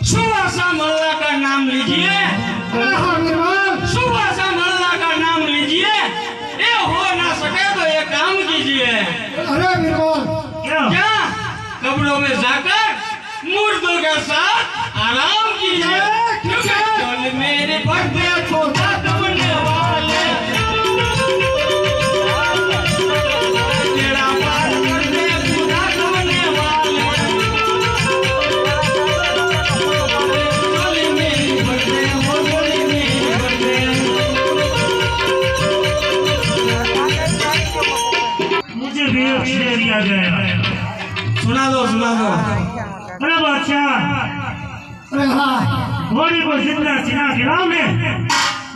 सुवासा मल्ला का नाम लीजिए। सुवासा मल्ला का नाम लीजिए। ये हो ना सके तो एक काम कीजिए। अरे बीरबल क्या कब्रों में जाकर मुर्दों के साथ आराम कीजिए। चल मेरे बर्थडे को रात बनने वाले तेरा बात बर्थडे को रात बनने वाले चल मेरी बर्थडे हो चल मेरी बर्थडे। मुझे भी एक शेर याद आया। सुना दो सुना दो। अरे बादशाह, अरे हाँ घोड़ी को जितना चिना गिराओ में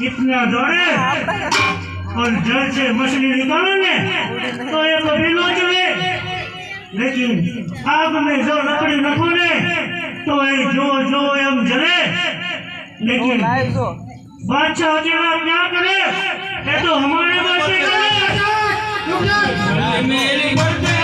इतना दौड़े और जल से मछली निकालोगे तो ये कभी लो चले, लेकिन आग में जो लकड़ी न खोले तो ये जो जो एम जले। लेकिन बादशाह अकेला क्या करे, ये तो हमारे बादशाह करे। मेरी बर्थडे